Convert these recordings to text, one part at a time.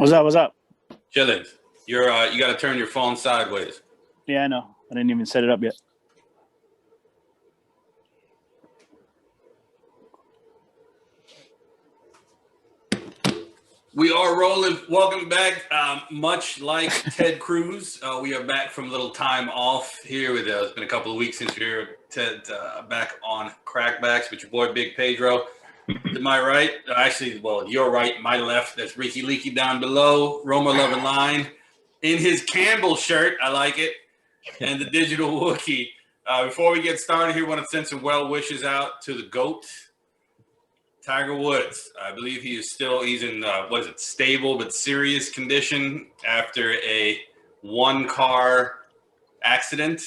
What's up? What's up? Chillin'. You got to turn your phone sideways. Yeah, I know. I didn't even set it up yet. We are rolling. Welcome back. Much like Ted Cruz, we are back from a little time off here. It's been a couple of weeks since we were Ted back on Crackbacks with your boy Big Pedro. To my right, actually, well, your right, my left. That's Ricky Leaky down below. Roma Loving Line in his Campbell shirt. I like it. And the Digital Wookie. Before we get started here, I want to send some well wishes out to the GOAT, Tiger Woods. I believe he's in, stable but serious condition after a one-car accident.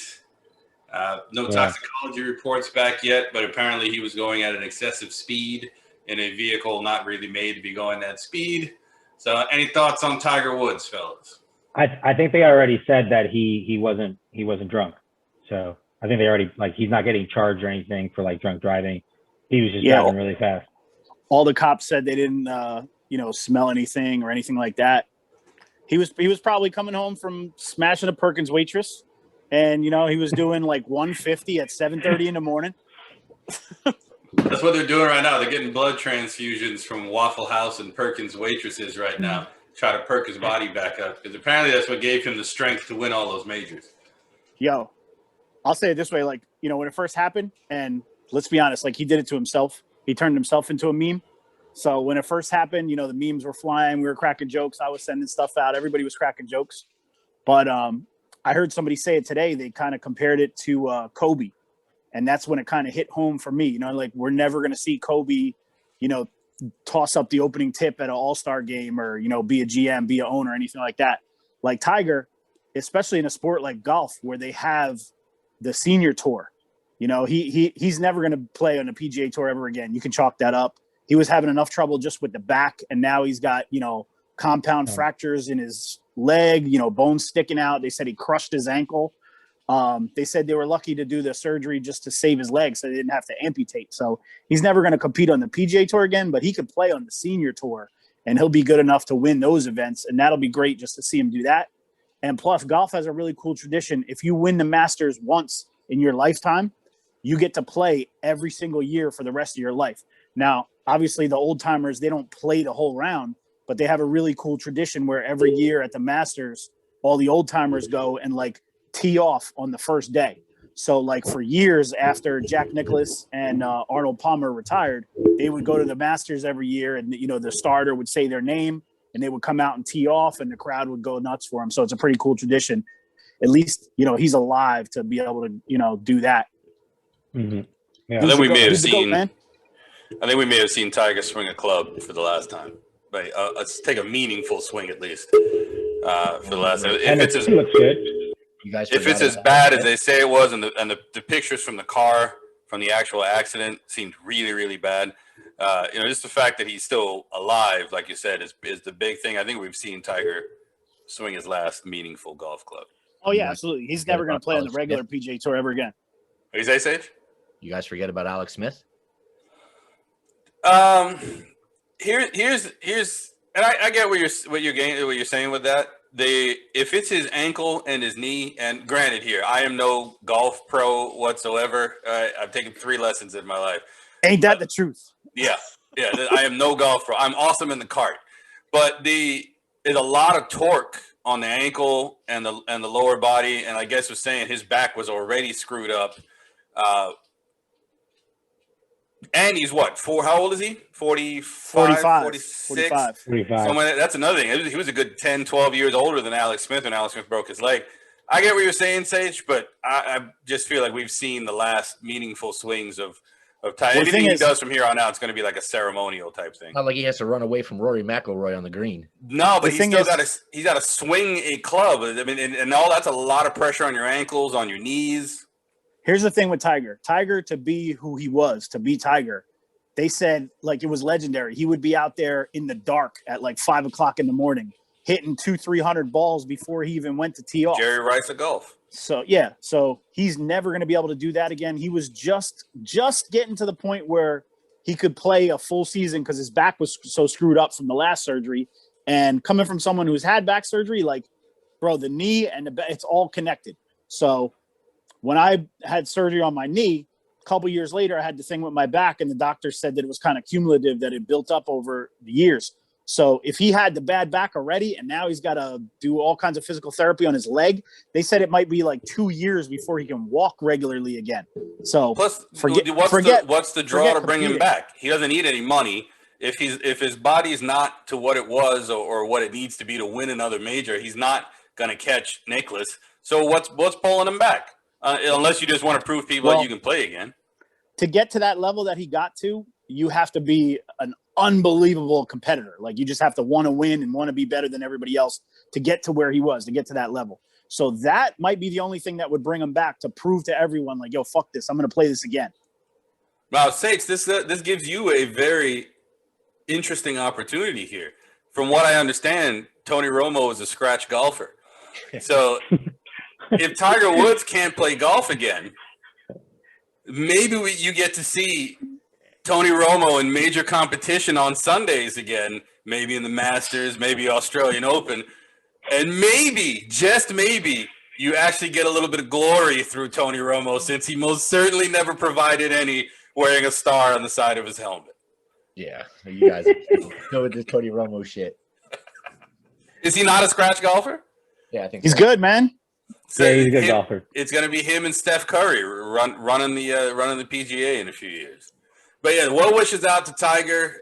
No toxicology reports back yet, but apparently he was going at an excessive speed in a vehicle not really made to be going that speed. So any thoughts on Tiger Woods, fellas? I think they already said that he wasn't drunk. So I think they already, he's not getting charged or anything for drunk driving. He was just driving really fast. All the cops said they didn't smell anything or anything like that. He was probably coming home from smashing a Perkins waitress, and he was doing 150 at 7:30 in the morning. That's what they're doing right now. They're getting blood transfusions from Waffle House and Perkins waitresses right now. Try to perk his body back up, because apparently that's what gave him the strength to win all those majors. Yo, I'll say it this way, when it first happened, and let's be honest, he did it to himself. He turned himself into a meme. So when it first happened, the memes were flying. We were cracking jokes. I was sending stuff out. Everybody was cracking jokes. But I heard somebody say it today. They kind of compared it to Kobe. And that's when it kind of hit home for me. We're never going to see Kobe, toss up the opening tip at an all-star game or, be a GM, be an owner, anything like that. Like Tiger, especially in a sport like golf where they have the senior tour. He's never going to play on the PGA Tour ever again. You can chalk that up. He was having enough trouble just with the back, and now he's got, compound fractures in his leg, bones sticking out. They said he crushed his ankle. They said they were lucky to do the surgery just to save his leg so they didn't have to amputate. So he's never going to compete on the PGA Tour again, but he could play on the senior tour, and he'll be good enough to win those events, and that'll be great just to see him do that. And plus, golf has a really cool tradition. If you win the Masters once in your lifetime, you get to play every single year for the rest of your life. Now, obviously, the old timers, they don't play the whole round, but they have a really cool tradition where every year at the Masters, all the old timers go and tee off on the first day. So for years after Jack Nicklaus and Arnold Palmer retired, they would go to the Masters every year, and the starter would say their name and they would come out and tee off, and the crowd would go nuts for him. So it's a pretty cool tradition. At least, he's alive to be able to, do that. Mm-hmm. Yeah. I think we may have seen Tiger swing a club for the last time. Right, let's take a meaningful swing at least for the last time. Looks good. If it's as bad as they say it was, and the pictures from the car from the actual accident seemed really, really bad. Just the fact that he's still alive, like you said, is the big thing. I think we've seen Tiger swing his last meaningful golf club. Oh yeah, absolutely. He's never going to play on the regular PGA Tour ever again. What do you say, Sage? You guys forget about Alex Smith? Here's, and I get what you're saying with that. If it's his ankle and his knee, and granted, here I am no golf pro whatsoever. I've taken 3 lessons in my life. Ain't that the truth? Yeah. I am no golf pro. I'm awesome in the cart, but there's a lot of torque on the ankle and the lower body, and I guess was saying his back was already screwed up. And he's what? How old is he? 45, 46? 45. That's another thing. He was a good 10, 12 years older than Alex Smith when Alex Smith broke his leg. I get what you're saying, Sage, but I just feel like we've seen the last meaningful swings of Tiger. Anything he does from here on out, it's going to be like a ceremonial type thing. Not like he has to run away from Rory McIlroy on the green. No, but he's got to swing a club. I mean, and all that's a lot of pressure on your ankles, on your knees. Here's the thing with Tiger. Tiger, to be who he was, to be Tiger, they said it was legendary. He would be out there in the dark at 5 o'clock in the morning, hitting 200-300 balls before he even went to tee off. Jerry Rice of golf. So yeah, so he's never going to be able to do that again. He was just getting to the point where he could play a full season because his back was so screwed up from the last surgery, And coming from someone who's had back surgery, like, bro, the knee and the back, it's all connected. So when I had surgery on my knee, a couple years later, I had the thing with my back, and the doctor said that it was kind of cumulative, that it built up over the years. So if he had the bad back already, and now he's got to do all kinds of physical therapy on his leg, they said it might be like 2 years before he can walk regularly again. So plus, forget what's the draw to bring him competing. back? He doesn't need any money. If his body's not to what it was or what it needs to be to win another major, he's not gonna catch Nicholas. So what's pulling him back? Unless you just want to prove people that you can play again. To get to that level that he got to, you have to be an unbelievable competitor. Like, you just have to want to win and want to be better than everybody else to get to where he was, to get to that level. So that might be the only thing that would bring him back, to prove to everyone, like, yo, fuck this, I'm going to play this again. Wow, Sakes, this gives you a very interesting opportunity here. From what I understand, Tony Romo is a scratch golfer. So if Tiger Woods can't play golf again, maybe you get to see Tony Romo in major competition on Sundays again, maybe in the Masters, maybe Australian Open, and maybe, just maybe, you actually get a little bit of glory through Tony Romo, since he most certainly never provided any, wearing a star on the side of his helmet. Yeah, you guys know with this Tony Romo shit. Is he not a scratch golfer? Yeah, I think He's so. good, man. So Yeah, he's a good golfer. It's going to be him and Steph Curry running the PGA in a few years. But yeah, well wishes out to Tiger.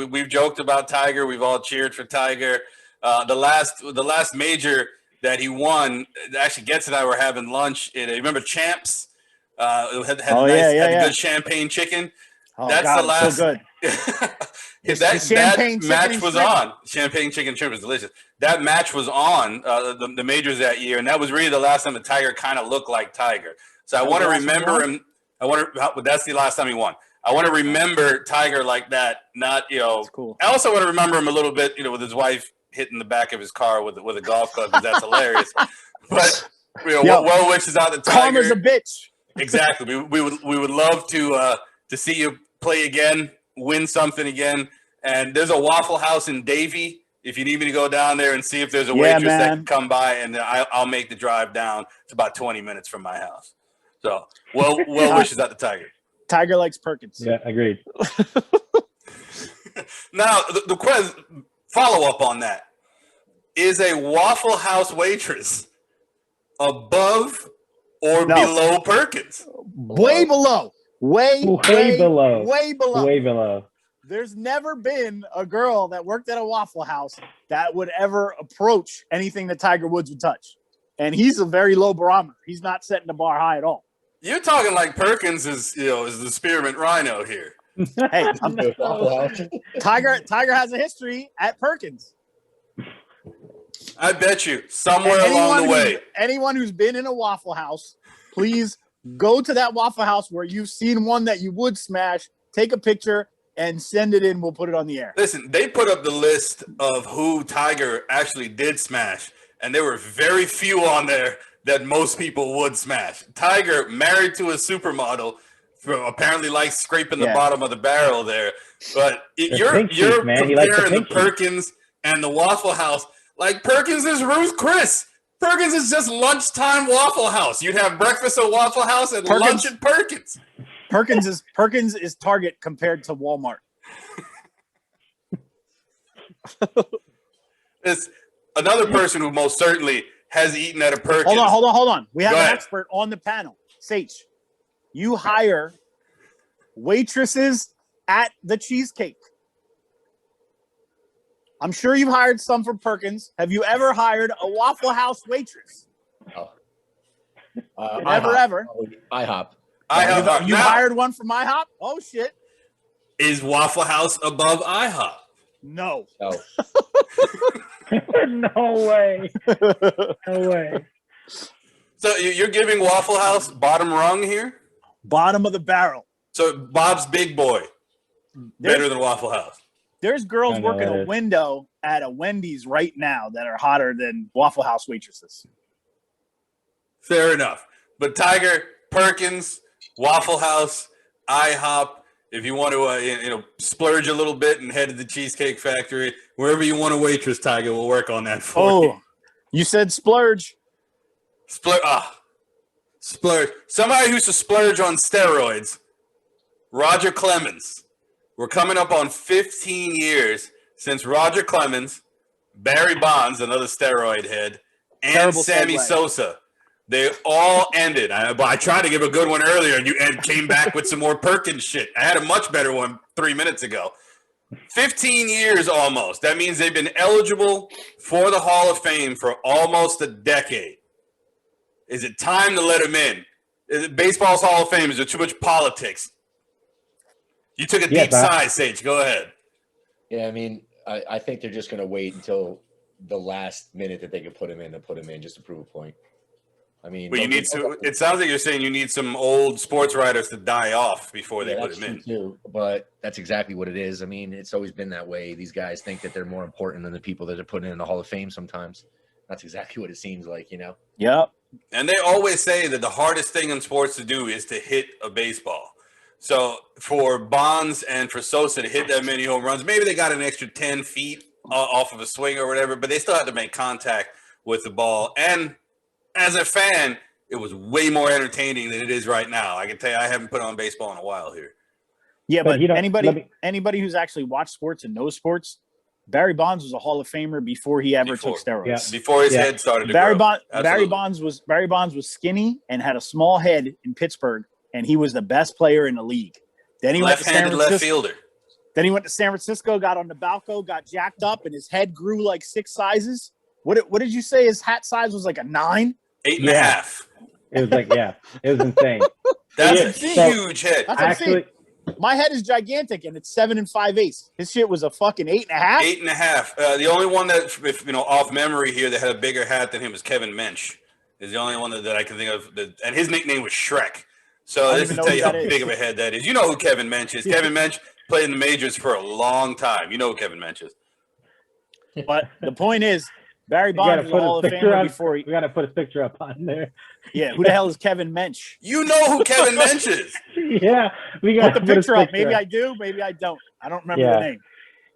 We've joked about Tiger. We've all cheered for Tiger. The last major that he won, actually, Getz and I were having lunch. Remember Champs? Had the good champagne chicken. Oh, That's God, the last. so good. that match was on. Champagne chicken shrimp is delicious. That match was on the majors that year, and that was really the last time the Tiger kind of looked like Tiger. So I want to remember him. That's the last time he won. I want to remember Tiger like that. Not That's cool. I also want to remember him a little bit, with his wife hitting the back of his car with a golf club, because that's hilarious. But well wishes out to Tiger. Karma's a bitch. Exactly. We would love to see you play again, win something again. And there's a Waffle House in Davie. If you need me to go down there and see if there's a waitress that can come by, and I'll make the drive down. It's about 20 minutes from my house. So, well wishes out to Tiger. Tiger likes Perkins. Yeah, agreed. Now, the follow-up on that. Is a Waffle House waitress above or below Perkins? Way below. Way below. Way below. Way below. There's never been a girl that worked at a Waffle House that would ever approach anything that Tiger Woods would touch. And he's a very low barometer. He's not setting the bar high at all. You're talking like Perkins is the spearmint rhino here. Hey, Tiger has a history at Perkins. I bet you somewhere along the way. Anyone who's been in a Waffle House, please go to that Waffle House where you've seen one that you would smash, take a picture, and send it in. We'll put it on the air. Listen, they put up the list of who Tiger actually did smash, and there were very few on there that most people would smash. Tiger, married to a supermodel, apparently likes scraping the bottom of the barrel there. But you're comparing the Perkins and the Waffle House. Like, Perkins is Ruth Chris. Perkins is just lunchtime Waffle House. You'd have breakfast at Waffle House and lunch at Perkins. Perkins is Target compared to Walmart. It's another person who most certainly has eaten at a Perkins. Hold on. We have an expert on the panel. Sage, you hire waitresses at the Cheesecake. I'm sure you've hired some from Perkins. Have you ever hired a Waffle House waitress? Oh. Ever. IHOP. You hired one from IHOP? Oh, shit. Is Waffle House above IHOP? No. No way. No way. So you're giving Waffle House bottom rung here? Bottom of the barrel. So Bob's Big Boy, better than Waffle House. There's girls working a window at a Wendy's right now that are hotter than Waffle House waitresses. Fair enough. But Tiger, Perkins, Waffle House, IHOP, If you want to, splurge a little bit and head to the Cheesecake Factory, wherever you want a waitress, Tiger, we'll work on that for you. You said splurge. Splurge. Somebody who used to splurge on steroids. Roger Clemens. We're coming up on 15 years since Roger Clemens, Barry Bonds, another steroid head, and Terrible Sammy segue. Sosa. They I tried to give a good one earlier, and you came back with some more Perkins shit. I had a much better one 3 minutes ago. 15 years almost. That means they've been eligible for the Hall of Fame for almost a decade. Is it time to let them in? Baseball's Hall of Fame, is there too much politics? You took a deep sigh, Sage. Go ahead. Yeah, I mean, I think they're just going to wait until the last minute that they can put him in just to prove a point. I mean, but it sounds like you're saying you need some old sports writers to die off before they put him in. Too, but that's exactly what it is. I mean, it's always been that way. These guys think that they're more important than the people that are putting in the Hall of Fame sometimes. That's exactly what it seems like, Yep. And they always say that the hardest thing in sports to do is to hit a baseball. So for Bonds and for Sosa to hit that many home runs, maybe they got an extra 10 feet off of a swing or whatever, but they still have to make contact with the ball. And as a fan, it was way more entertaining than it is right now. I can tell you, I haven't put on baseball in a while here. Yeah, but anybody who's actually watched sports and knows sports, Barry Bonds was a Hall of Famer before he ever took steroids. Yeah. Before his head started to grow. Barry Bonds was skinny and had a small head in Pittsburgh, and he was the best player in the league. Then he left-handed left fielder. Then he went to San Francisco, got on the balcony, got jacked up, and his head grew like 6 sizes. What did you say his hat size was, like a 9? 8.5. It was it was insane. That's a huge head. Actually, my head is gigantic, and it's 7 5/8. His shit was a fucking 8.5. 8.5. The only one that, off memory here, that had a bigger hat than him was Kevin Mensch. Is the only one that I can think of, and his nickname was Shrek. So this will tell you how big of a head that is. You know who Kevin Mensch is. Kevin Mensch played in the majors for a long time. You know who Kevin Mensch is. But the point is, Barry Bonds was a Hall of Famer before he... We got to put a picture up on there. Yeah, who the hell is Kevin Mensch? You know who Kevin Mensch is. Yeah, we got to put the picture up. Maybe I do, maybe I don't. I don't remember the name.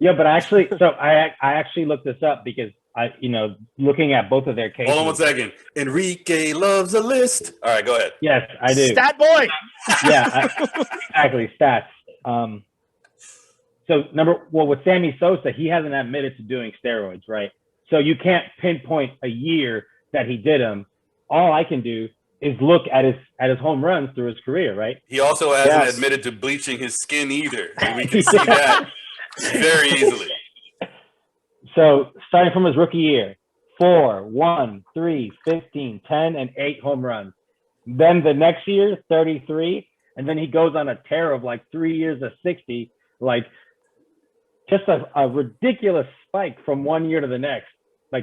Yeah, but I actually looked this up because looking at both of their cases. Hold on 1 second. Enrique loves a list. All right, go ahead. Yes, I do. Stat boy. Yeah, exactly. Stats. With Sammy Sosa, he hasn't admitted to doing steroids, right? So you can't pinpoint a year that he did them. All I can do is look at his home runs through his career, right? He also hasn't admitted to bleaching his skin either. And we can see that very easily. So starting from his rookie year, 4, 1, 3, 15, 10, and 8 home runs. Then the next year, 33, and then he goes on a tear of like 3 years of 60, like just a ridiculous spike from one year to the next.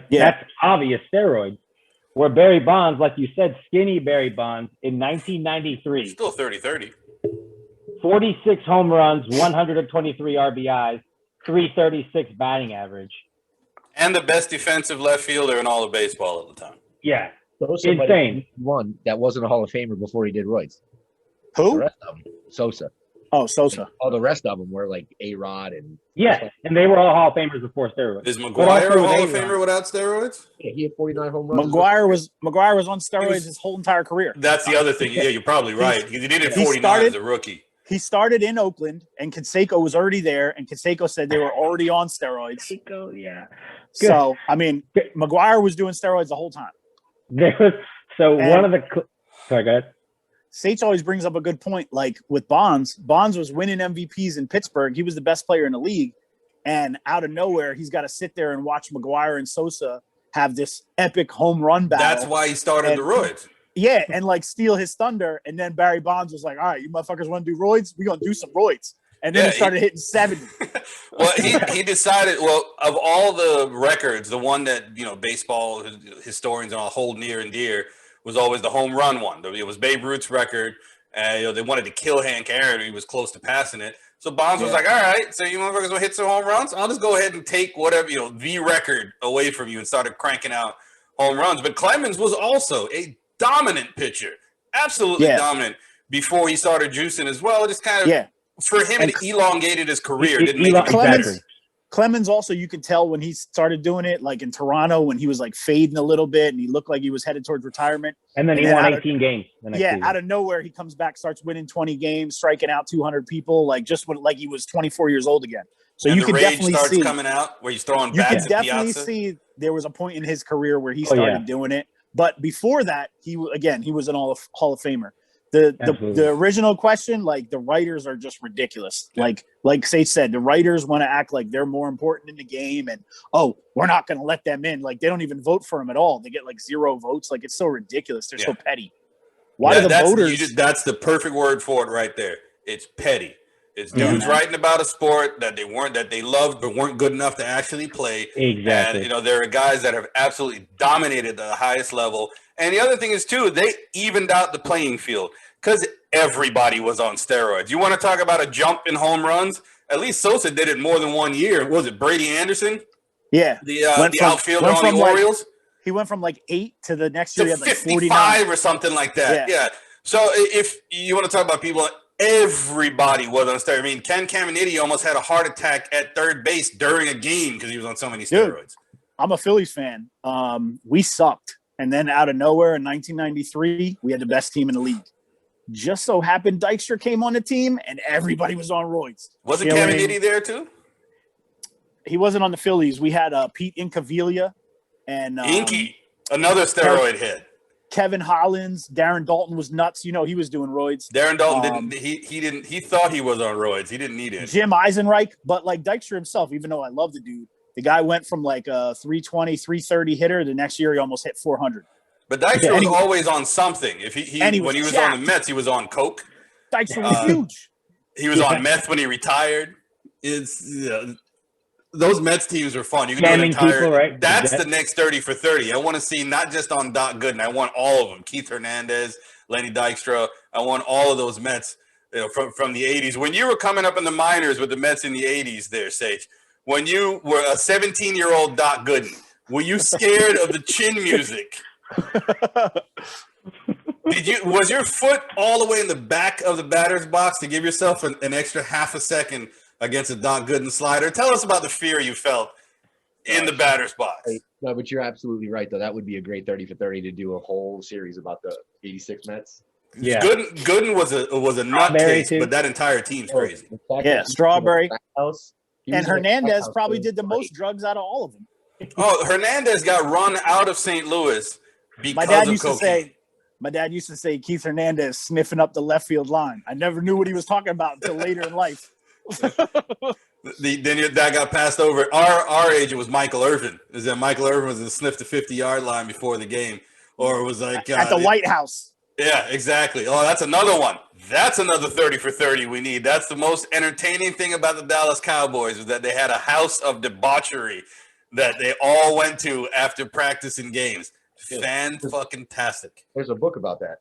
That's obvious steroids. Where Barry Bonds, like you said, skinny Barry Bonds in 1993. Still 30-30. 46 home runs, 123 RBIs, 336 batting average. And the best defensive left fielder in all of baseball at the time. Yeah. Insane. One that wasn't a Hall of Famer before he did roids. Who? The rest of them. Sosa. Oh, Sosa. All the rest of them were like A-Rod and... Yeah, and they were all Hall of Famers before steroids. Is McGuire a Hall of Famer without steroids? Yeah, he had 49 home runs. McGuire was on steroids his whole entire career. That's the other thing. Yeah, you're probably right. He did it 49 as a rookie. He started in Oakland, and Canseco was already there, and Canseco said they were already on steroids. Yeah. So, I mean, McGuire was doing steroids the whole time. Sorry, go ahead. Sates always brings up a good point. Like with Bonds was winning MVPs in Pittsburgh. He was the best player in the league. And out of nowhere, he's got to sit there and watch McGuire and Sosa have this epic home run battle. That's why he started the roids. Yeah, and like steal his thunder. And then Barry Bonds was like, all right, you motherfuckers want to do roids? We're going to do some roids. And then he started hitting 70. Well, he decided, of all the records, the one that, baseball historians all hold near and dear was always the home run one. It was Babe Ruth's record. They wanted to kill Hank Aaron. He was close to passing it. So Bonds was like, all right, so you motherfuckers want to hit some home runs? I'll just go ahead and take whatever, the record away from you and started cranking out home runs. But Clemens was also a dominant pitcher. Absolutely dominant before he started juicing as well. It just kind of for him, And it elongated his career. Didn't make Elon- it exactly. Clemens also, you could tell when he started doing it, like in Toronto, when he was like fading a little bit and he looked like he was headed towards retirement. And then he won 18 games the next season. Out of nowhere, he comes back, starts winning 20 games, striking out 200 people, like he was 24 years old again. So and you the could rage definitely starts see coming out where he's throwing you bats could at definitely Piazza. see there was a point in his career where he started doing it. But before that, he was an Hall of Famer. The original question, like the writers are just ridiculous. Yeah. Like Sage said, the writers want to act like they're more important in the game, and we're not going to let them in. Like they don't even vote for him at all. They get like 0 votes. Like it's so ridiculous. They're so petty. Why do the voters? That's the perfect word for it right there. It's petty. It's dudes writing about a sport that they loved but weren't good enough to actually play. Exactly. And there are guys that have absolutely dominated the highest level. And the other thing is too, they evened out the playing field because everybody was on steroids. You want to talk about a jump in home runs? At least Sosa did it more than 1 year. Was it Brady Anderson? Yeah, the outfielder on the Orioles. He went from like 8 to the next year. To he had like 55 49 or something like that. Yeah. So if you want to talk about people, everybody was on steroids. I mean, Ken Caminiti almost had a heart attack at third base during a game because he was on so many steroids. Dude, I'm a Phillies fan. We sucked. And then out of nowhere in 1993, we had the best team in the league. Just so happened Dykstra came on the team and everybody was on roids. Wasn't Caminiti there too? He wasn't on the Phillies. We had Pete Incaviglia and Inky, another steroid head. Kevin Hollins, Darren Dalton was nuts. He was doing roids. Darren Dalton didn't. He thought he was on roids. He didn't need it. Jim Eisenreich, but like Dykstra himself, even though I love the dude, the guy went from like a 320, 330 hitter. The next year he almost hit 400. But Dykstra was always on something. If when he was on the Mets, he was on coke. Dykstra was huge. He was on meth when he retired. Those Mets teams are fun. You can do an entire. People, right? That's the next 30 for 30. I want to see not just on Doc Gooden. I want all of them. Keith Hernandez, Lenny Dykstra. I want all of those Mets from the 80s. When you were coming up in the minors with the Mets in the 80s there, Sage, when you were a 17-year-old Doc Gooden, were you scared of the chin music? Was your foot all the way in the back of the batter's box to give yourself an extra half a second against a Doc Gooden slider? Tell us about the fear you felt in the batter's box. No, but you're absolutely right, though. That would be a great 30 for 30 to do a whole series about the 86 Mets. Yeah, Gooden was a nutcase, but that entire team's crazy. Yeah, Strawberry. And And Hernandez probably did the most drugs out of all of them. Oh, Hernandez got run out of St. Louis because of cocaine. My dad used to say Keith Hernandez sniffing up the left field line. I never knew what he was talking about until later in life. Then that got passed over. Our age, it was Michael Irvin. Is that Michael Irvin was in sniff the 50-yard line before the game, or it was like at the White House. Yeah, exactly. Oh, that's another one. That's another 30 for 30 we need. That's the most entertaining thing about the Dallas Cowboys is that they had a house of debauchery that they all went to after practice and games. Fan-fucking-tastic. There's a book about that.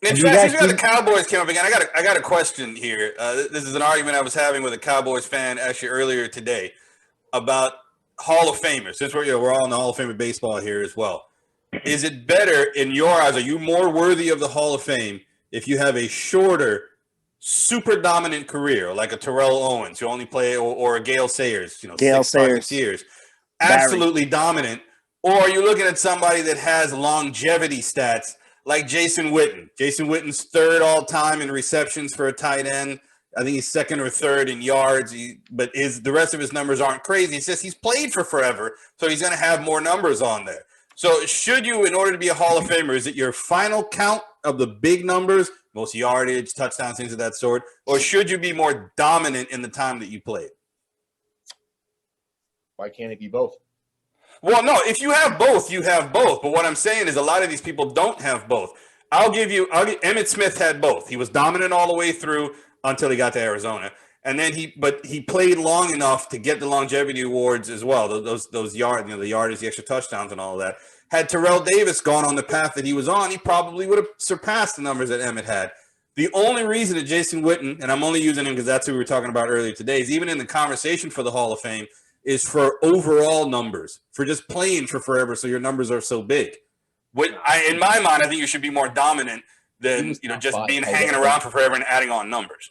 In fact, since we got the Cowboys came up again, I got a question here. This is an argument I was having with a Cowboys fan actually earlier today about Hall of Famers. Since we're all in the Hall of Fame of baseball here as well. Is it better in your eyes? Are you more worthy of the Hall of Fame if you have a shorter, super dominant career like a Terrell Owens who only play or a Gale Sayers, 6 years, absolutely dominant? Or are you looking at somebody that has longevity stats like Jason Witten? Jason Witten's third all time in receptions for a tight end. I think he's second or third in yards, but the rest of his numbers aren't crazy. It's just he's played for forever, so he's going to have more numbers on there. So should you, in order to be a Hall of Famer, is it your final count of the big numbers, most yardage, touchdowns, things of that sort, or should you be more dominant in the time that you played? Why can't it be both? Well, no, if you have both, you have both. But what I'm saying is a lot of these people don't have both. Emmitt Smith had both. He was dominant all the way through until he got to Arizona. And then he played long enough to get the longevity awards as well. Those yards, the yardage, the extra touchdowns and all of that. Had Terrell Davis gone on the path that he was on, he probably would have surpassed the numbers that Emmitt had. The only reason that Jason Witten, and I'm only using him because that's who we were talking about earlier today, is even in the conversation for the Hall of Fame, is for overall numbers, for just playing for forever so your numbers are so big. In my mind, I think you should be more dominant than just being hanging around for forever and adding on numbers.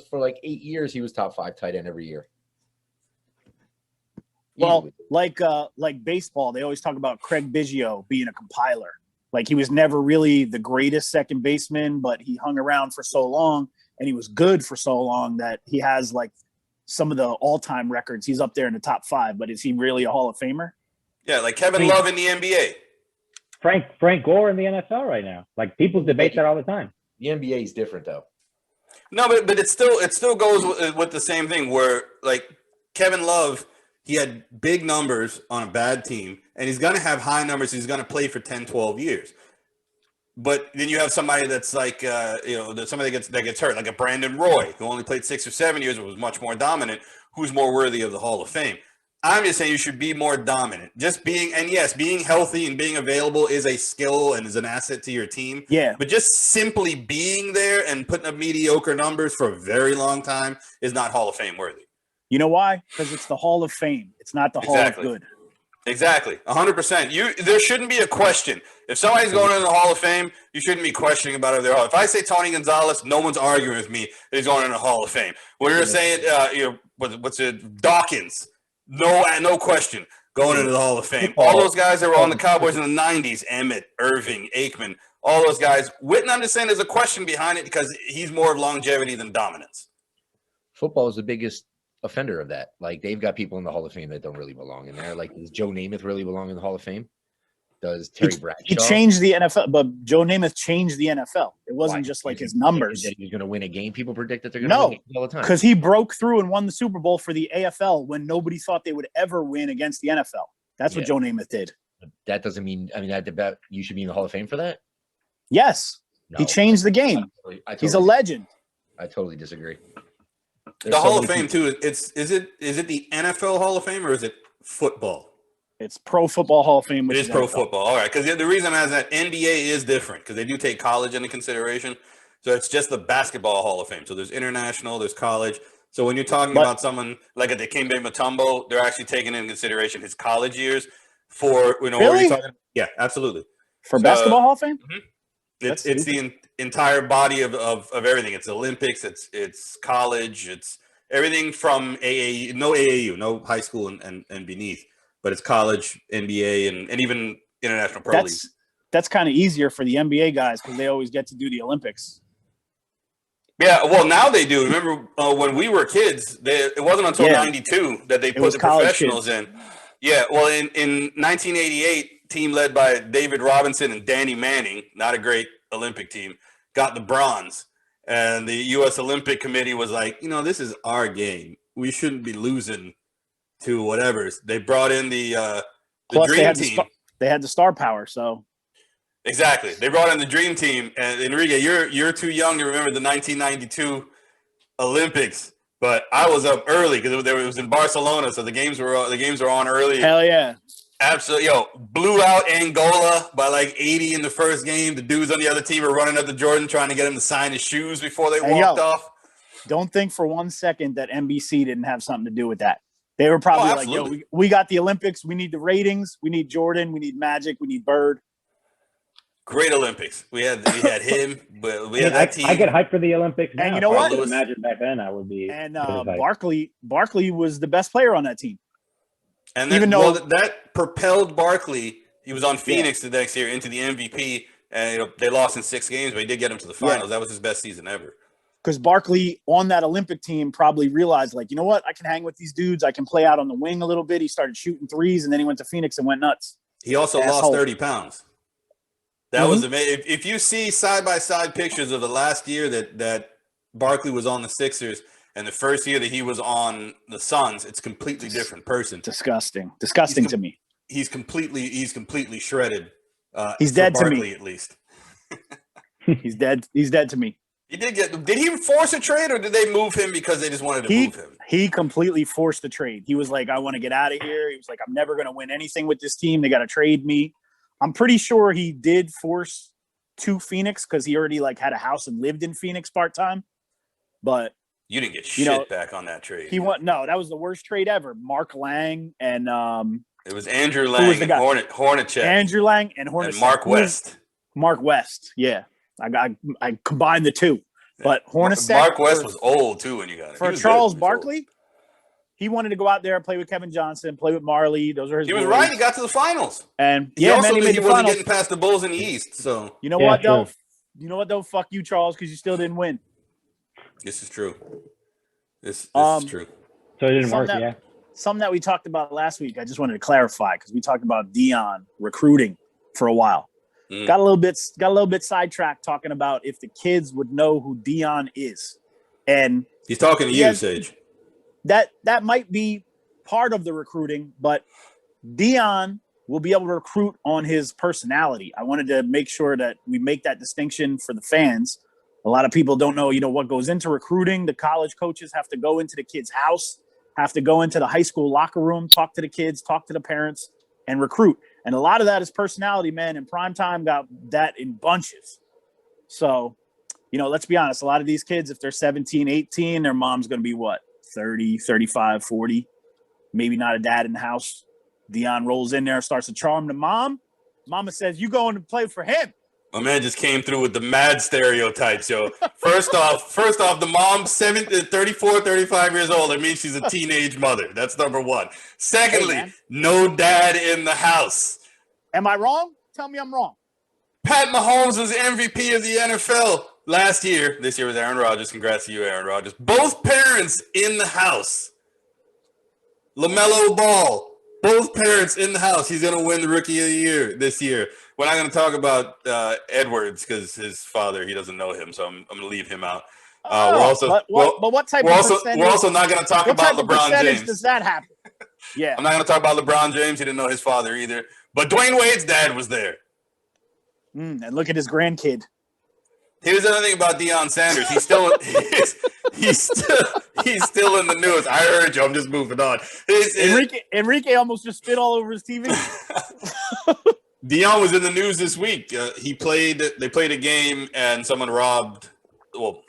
For like 8 years, he was top 5 tight end every year. Well, Easily. like baseball, they always talk about Craig Biggio being a compiler. Like he was never really the greatest second baseman, but he hung around for so long and he was good for so long that he has like some of the all-time records. He's up there in the top 5, but is he really a Hall of Famer? Yeah, like Kevin Love in the NBA. Frank Gore in the NFL right now. Like people debate that all the time. The NBA is different though. No, but it still goes with the same thing where like Kevin Love, he had big numbers on a bad team, and he's going to have high numbers. He's going to play for 10, 12 years. But then you have somebody that's like, somebody that gets hurt, like a Brandon Roy, who only played 6 or 7 years, but was much more dominant, who's more worthy of the Hall of Fame. I'm just saying you should be more dominant. Being healthy and being available is a skill and is an asset to your team. Yeah. But just simply being there and putting up mediocre numbers for a very long time is not Hall of Fame worthy. You know why? Because it's the Hall of Fame. It's not the Hall of Good. Exactly. 100%. There shouldn't be a question. If somebody's going into the Hall of Fame, you shouldn't be questioning about it. If I say Tony Gonzalez, no one's arguing with me that he's going into the Hall of Fame. When you're saying, what's it, Dawkins, no question, going into the Hall of Fame. All those guys that were on the Cowboys in the 90s, Emmett, Irving, Aikman, all those guys. Witten, I'm just saying there's a question behind it because he's more of longevity than dominance. Football is the biggest offender of that. Like they've got people in the Hall of Fame that don't really belong in there. Like does Joe Namath really belong in the Hall of Fame? Does Terry Bradshaw? He changed the NFL, but Joe Namath changed the NFL. It wasn't just like his numbers. That he was going to win a game. People predict that they're going to win games all the time. Because he broke through and won the Super Bowl for the AFL when nobody thought they would ever win against the NFL. That's what Joe Namath did. That doesn't mean. I mean, that you should be in the Hall of Fame for that. Yes, no, he changed the game. He's a legend. I totally disagree. The Hall of Fame too. Is it the NFL Hall of Fame or is it football? It's Pro Football Hall of Fame. It is Pro Football. All right, because the reason I'm asking that NBA is different because they do take college into consideration. So it's just the Basketball Hall of Fame. So there's international, there's college. So when you're talking about someone like a Dikembe Mutombo, they're actually taking into consideration his college years for Really? What you're talking. Yeah, absolutely. For Basketball Hall of Fame. Mm-hmm. It's the entire body of everything. It's Olympics. It's college. It's everything from AAU, no high school and beneath. But it's college, NBA, and even international pro leagues. That's kind of easier for the NBA guys because they always get to do the Olympics. Yeah, well, now they do. Remember when we were kids, it wasn't until 92 that they put the professionals in. Yeah, well, in 1988, team led by David Robinson and Danny Manning, not a great Olympic team, got the bronze. And the U.S. Olympic Committee was like, this is our game. We shouldn't be losing to whatever. They brought in the dream team. They had the star power, so exactly. They brought in the dream team. And Enrique, you're too young to remember the 1992 Olympics, but I was up early because it was in Barcelona, so the games were on early. Hell yeah. Absolutely. Blew out Angola by like 80 in the first game. The dudes on the other team were running up to Jordan trying to get him to sign his shoes before they walked off. Don't think for 1 second that NBC didn't have something to do with that. They were probably like, we got the Olympics. We need the ratings. We need Jordan. We need Magic. We need Bird. Great Olympics. We had him, but we had that team. I get hyped for the Olympics now. And you know what? I would imagine back then I would be. And Barkley was the best player on that team. And then, that propelled Barkley. He was on Phoenix the next year into the MVP, and they lost in 6 games, but he did get him to the finals. Yeah. That was his best season ever. Because Barkley on that Olympic team probably realized, like, you know what? I can hang with these dudes. I can play out on the wing a little bit. He started shooting threes, and then he went to Phoenix and went nuts. He also lost 30 pounds. That was amazing. If you see side-by-side pictures of the last year that Barkley was on the Sixers and the first year that he was on the Suns, it's a completely different person. Disgusting to me. He's completely shredded. He's dead Barkley, to me. At least. He's dead. He's dead to me. Did he force a trade or did they move him because they just wanted to move him? He completely forced the trade. He was like, I want to get out of here. He was like, I'm never going to win anything with this team. They got to trade me. I'm pretty sure he did force to Phoenix because he already had a house and lived in Phoenix part-time. But you didn't get shit back on that trade. That was the worst trade ever. Mark Lang and it was Andrew Lang and Hornacek. Andrew Lang and Hornacek. And Mark West. Mark West, yeah. I combined the two. But Hornacek, Mark West was old too when you got it. For Charles Barkley, he wanted to go out there and play with Kevin Johnson, play with Marley. Those are his. He was boys. right. He got to the finals, and he yeah, also man, knew he wasn't finals. getting past the Bulls in the East. So you know what though? You know what though? Fuck you, Charles, because you still didn't win. This is true. This is true. So it didn't work. Something that we talked about last week. I just wanted to clarify because we talked about Deion recruiting for a while. Got a little bit sidetracked talking about if the kids would know who Deion is, and he's talking to you, Sage. That might be part of the recruiting, but Deion will be able to recruit on his personality. I wanted to make sure that we make that distinction for the fans. A lot of people don't know, what goes into recruiting. The college coaches have to go into the kid's house, have to go into the high school locker room, talk to the kids, talk to the parents, and recruit. And a lot of that is personality, man. And Primetime got that in bunches. So, let's be honest. A lot of these kids, if they're 17, 18, their mom's going to be what? 30, 35, 40. Maybe not a dad in the house. Deion rolls in there and starts to charm the mom. Mama says, you going to play for him. My man just came through with the mad stereotypes, yo. First off, the mom's 34, 35 years old. It means she's a teenage mother. That's number one. Secondly, no dad in the house. Am I wrong? Tell me I'm wrong. Pat Mahomes was MVP of the NFL last year. This year was Aaron Rodgers. Congrats to you, Aaron Rodgers. Both parents in the house. LaMelo Ball, both parents in the house. He's going to win the Rookie of the Year this year. We're not going to talk about Edwards because his father, he doesn't know him, so I'm going to leave him out. But what type of percentage? We're also not going to talk about LeBron James. Does that happen? Yeah. I'm not going to talk about LeBron James. He didn't know his father either. But Dwayne Wade's dad was there. And look at his grandkid. Here's the other thing about Deion Sanders. He's still in the news. I heard you. I'm just moving on. Enrique almost just spit all over his TV. Deion was in the news this week. They played a game and someone robbed. Well,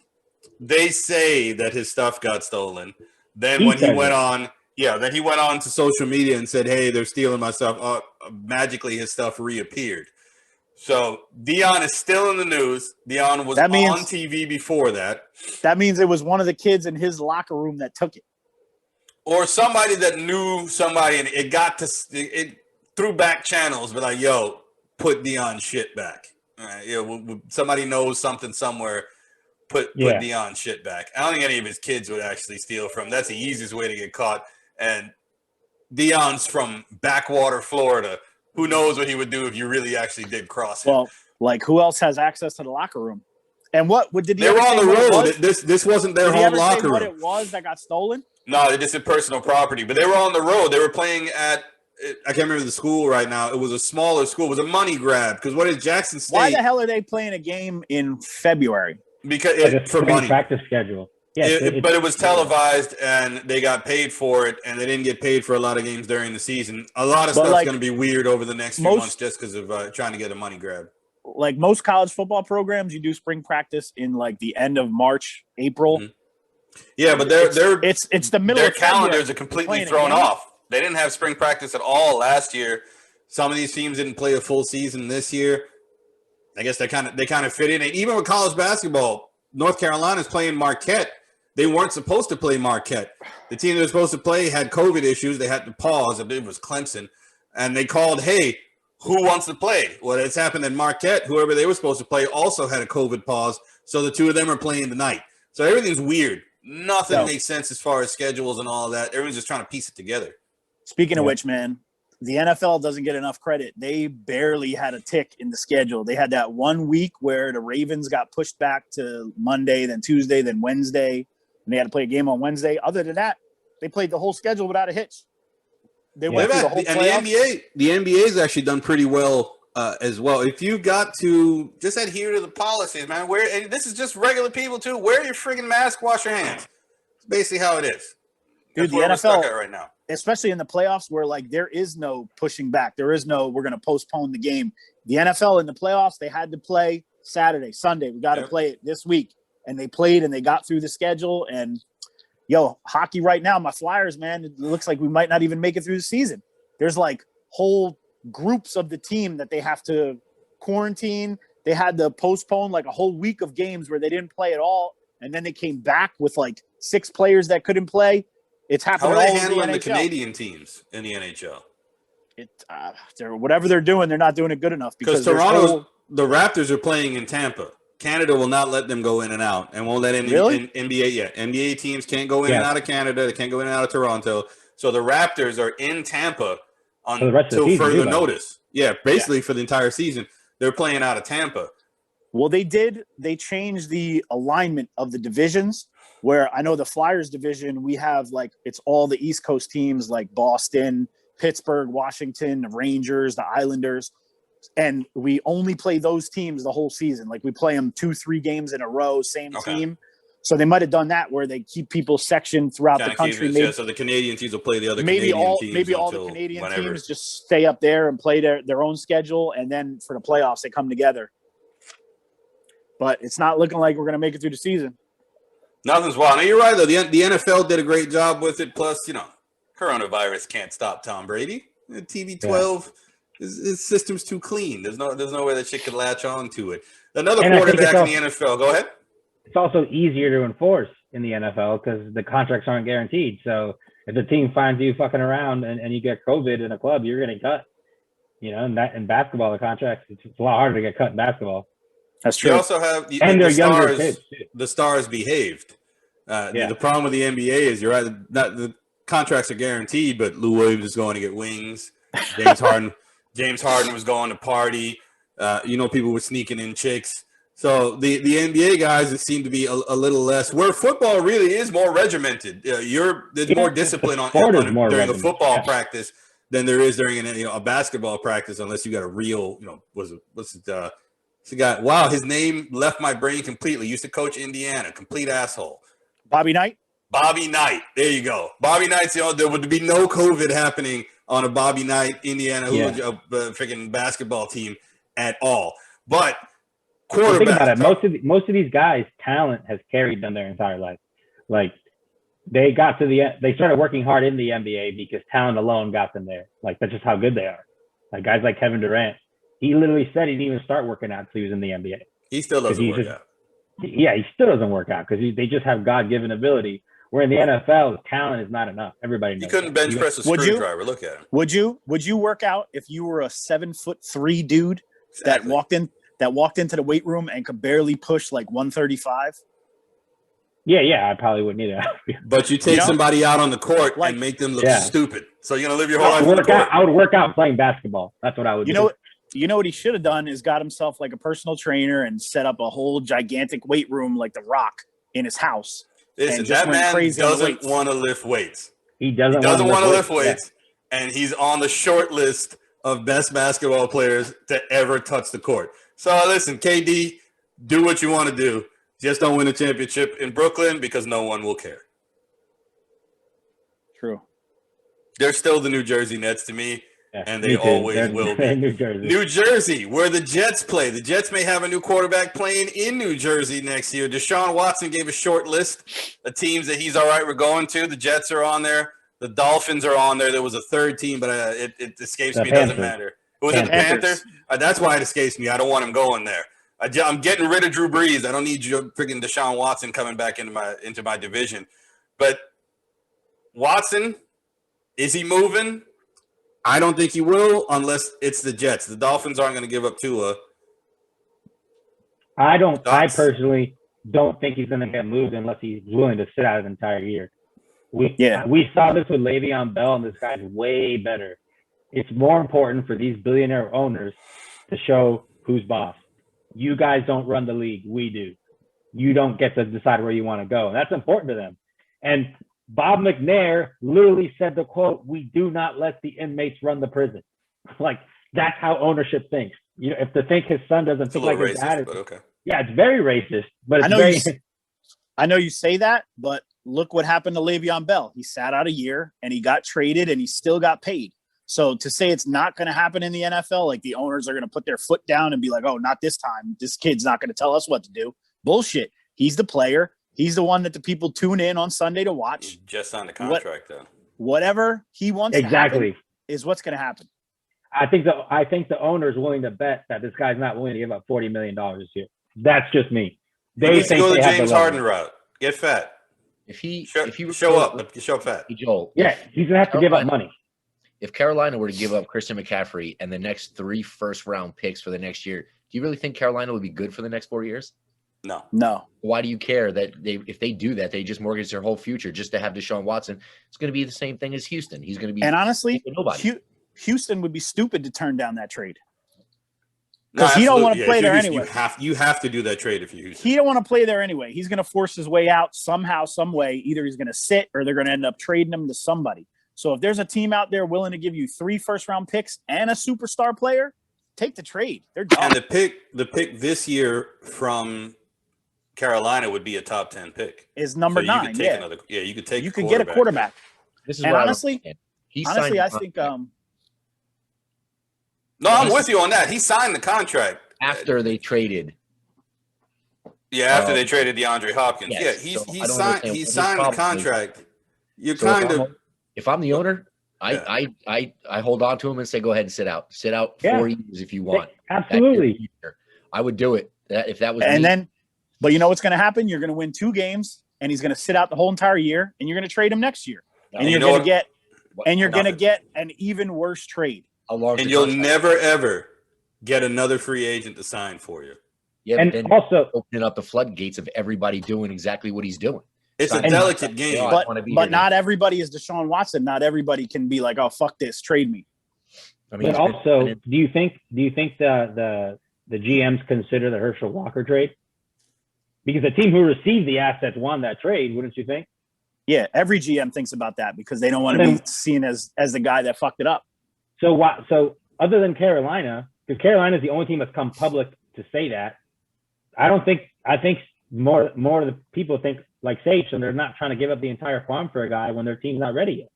they say that his stuff got stolen. Then he went on to social media and said, "Hey, they're stealing my stuff." Magically, his stuff reappeared. So Deion is still in the news. Deion was on TV before that. That means it was one of the kids in his locker room that took it, or somebody that knew somebody, and it through back channels, but like, yo, put Deion shit back. All right, somebody knows something somewhere. Put Deion shit back. I don't think any of his kids would actually steal from. That's the easiest way to get caught. And Deion's from backwater Florida. Who knows what he would do if you really actually did cross him? Well, like who else has access to the locker room? And what did he? They were on the road. This wasn't their home locker room. What it was that got stolen? No, they just did personal property. But they were on the road. They were playing at. I can't remember the school right now. It was a smaller school. It was a money grab because what is Jackson State? Why the hell are they playing a game in February? Because for money. Practice schedule. Yeah, but it was televised and they got paid for it, and they didn't get paid for a lot of games during the season. A lot of stuff's going to be weird over the next few months just because of trying to get a money grab. Like most college football programs, you do spring practice in like the end of March, April. Mm-hmm. Yeah, but it's the middle. Their of calendars are completely thrown off. They didn't have spring practice at all last year. Some of these teams didn't play a full season this year. I guess they kind of fit in. And even with college basketball, North Carolina's playing Marquette. They weren't supposed to play Marquette. The team they were supposed to play had COVID issues. They had to pause. I believe it was Clemson. And they called, hey, who wants to play? Well, it's happened in Marquette. Whoever they were supposed to play also had a COVID pause. So the two of them are playing tonight. So everything's weird. Nothing makes sense as far as schedules and all of that. Everyone's just trying to piece it together. Speaking of which, man, the NFL doesn't get enough credit. They barely had a tick in the schedule. They had that 1 week where the Ravens got pushed back to Monday, then Tuesday, then Wednesday. And they had to play a game on Wednesday. Other than that, they played the whole schedule without a hitch. They went through the whole playoffs. The NBA's actually done pretty well as well. If you got to just adhere to the policies, man, and this is just regular people too, wear your friggin' mask, wash your hands. It's basically how it is. Dude, the NFL right now, especially in the playoffs where like there is no pushing back. There is no, we're going to postpone the game. The NFL in the playoffs, they had to play Saturday, Sunday. We got to play it this week. And they played and they got through the schedule. And, hockey right now, my Flyers, man, it looks like we might not even make it through the season. There's like whole groups of the team that they have to quarantine. they had to postpone like a whole week of games where they didn't play at all, and then they came back with like 6 players that couldn't play. It's How happening are they all over handling the the NHL. Canadian teams in the NHL? Whatever they're doing, they're not doing it good enough Because the Raptors are playing in Tampa. Canada will not let them go in and out, and won't let any Really? NBA teams can't go in and out of Canada. They can't go in and out of Toronto. So the Raptors are in Tampa until further notice. Yeah, basically for the entire season, they're playing out of Tampa. Well, they changed the alignment of the divisions, where I know the Flyers division, we have like, it's all the East Coast teams like Boston, Pittsburgh, Washington, the Rangers, the Islanders. And we only play those teams the whole season. Like we play them 2-3 games in a row, same team. So they might have done that where they keep people sectioned throughout the country. So the Canadian teams will play the other Canadian teams. Maybe all the Canadian teams just stay up there and play their own schedule. And then for the playoffs, they come together. But it's not looking like we're going to make it through the season. Nothing's wild. Now, you're right, though. The NFL did a great job with it. Plus, coronavirus can't stop Tom Brady. TB12, his system's too clean. There's no way that shit could latch on to it. Another quarterback in the NFL. Go ahead. It's also easier to enforce in the NFL because the contracts aren't guaranteed. So if the team finds you fucking around and you get COVID in a club, you're getting cut. And that in basketball, the contracts, it's a lot harder to get cut in basketball. That's true. You also have the stars behaved. The problem with the NBA is you're right. The contracts are guaranteed, but Lou Williams is going to get wings. James Harden was going to party. People were sneaking in chicks. So the NBA guys, it seemed to be a little less. Where football really is more regimented. There's more discipline during a football practice than there is during a basketball practice, unless you got a real wow, his name left my brain completely. Used to coach Indiana, complete asshole. Bobby Knight. There you go. Bobby Knight's there would be no COVID happening on a Bobby Knight Indiana freaking basketball team at all. But quarterback. Think about it. Most of these guys' talent has carried them their entire life. Like they started working hard in the NBA because talent alone got them there. Like that's just how good they are. Like guys like Kevin Durant. He literally said he didn't even start working out until he was in the NBA. He still doesn't work out. Yeah, he still doesn't work out because they just have God-given ability. Where in the NFL, talent is not enough. Everybody knows. You couldn't bench press a screwdriver. Look at him. Would you work out if you were a 7'3" dude that walked into the weight room and could barely push like 135? Yeah, I probably wouldn't either. But you take somebody out on the court and make them look stupid. So you're gonna live your whole life. I would work out playing basketball. That's what I would do. You know what he should have done is got himself like a personal trainer and set up a whole gigantic weight room like The Rock in his house. Listen, that man doesn't want to lift weights. He doesn't want to lift weights. And he's on the short list of best basketball players to ever touch the court. So listen, KD, do what you want to do. Just don't win a championship in Brooklyn because no one will care. True. They're still the New Jersey Nets to me. And they always will be. New Jersey, where the Jets play. The Jets may have a new quarterback playing in New Jersey next year. Deshaun Watson gave a short list of teams that he's all right with going to. The Jets are on there. The Dolphins are on there. There was a third team, but it escapes me. It doesn't matter. Was it the Panthers? That's why it escapes me. I don't want him going there. I'm getting rid of Drew Brees. I don't need your freaking Deshaun Watson coming back into my division. But Watson, is he moving? I don't think he will unless it's the Jets. The Dolphins aren't going to give up Tua. I personally don't think he's going to get moved unless he's willing to sit out an entire year. We saw this with Le'Veon Bell, and this guy's way better. It's more important for these billionaire owners to show who's boss. You guys don't run the league. We do. You don't get to decide where you want to go. And that's important to them. And Bob McNair literally said the quote, "We do not let the inmates run the prison." Like that's how ownership thinks. If they think his son doesn't think like his dad, okay. Yeah, it's very racist. But I know you say that, but look what happened to Le'Veon Bell. He sat out a year and he got traded and he still got paid. So to say it's not going to happen in the NFL, like the owners are going to put their foot down and be like, "Oh, not this time. This kid's not going to tell us what to do." Bullshit. He's the player. He's the one that the people tune in on Sunday to watch. He just signed the contract, though. Whatever he wants to happen is what's going to happen. I think the owner is willing to bet that this guy's not willing to give up $40 million this year. That's just me. He They needs to think go they the have James the Harden leverage. route. Get fat. If he Show up. Show fat. Joel, Yeah, he's gonna have to give up money. if Carolina were to give up Christian McCaffrey and the next 3 first-round picks for the next year, do you really think Carolina would be good for the next 4 years? No. Why do you care that if they do that, they just mortgage their whole future just to have Deshaun Watson? It's going to be the same thing as Houston. He's going to be And honestly, nobody. Houston would be stupid to turn down that trade. No, Because he don't want to absolutely. play If there you're anyway. Houston, you have to do that trade if you're Houston. He don't want to play there anyway. He's going to force his way out somehow, some way. Either he's going to sit or they're going to end up trading him to somebody. So if there's a team out there willing to give you 3 first-round picks and a superstar player, take the trade. They're done. And the pick this year from Carolina would be a top 10 pick. Is number So 9. Yeah, you could take. you could get a quarterback. This is And what honestly, I think No, I'm with you on that. He signed the contract after they traded. Yeah, after they traded DeAndre Hopkins. Yes, Yeah, so he I don't signed. understand He what his signed the problem is. contract. You So kind of. if I'm the owner, Yeah. I hold on to him and say, go ahead and sit out. Sit out Yeah. 4 years if you want. Absolutely. I would do it. If that was and me. then, but you know what's going to happen? You're going to win 2 games, and he's going to sit out the whole entire year, and you're going to trade him next year, and you you're know going to what? get, and you're going to Nothing. get an even worse trade. How long And the you'll contract? never ever get another free agent to sign for you. Yeah, And but then also, opening up the floodgates of everybody doing exactly what he's doing. It's a And- delicate game. Yeah. But wanna be but here not everybody is Deshaun Watson. Not everybody can be like, oh fuck this, trade me. I mean, but also, do you think the GMs consider the Herschel Walker trade? Because the team who received the assets won that trade, wouldn't you think? Yeah, every GM thinks about that because they don't want to be seen as the guy that fucked it up. So So other than Carolina, because Carolina is the only team that's come public to say that, I think more of the people think like Sage, and they're not trying to give up the entire farm for a guy when their team's not ready yet.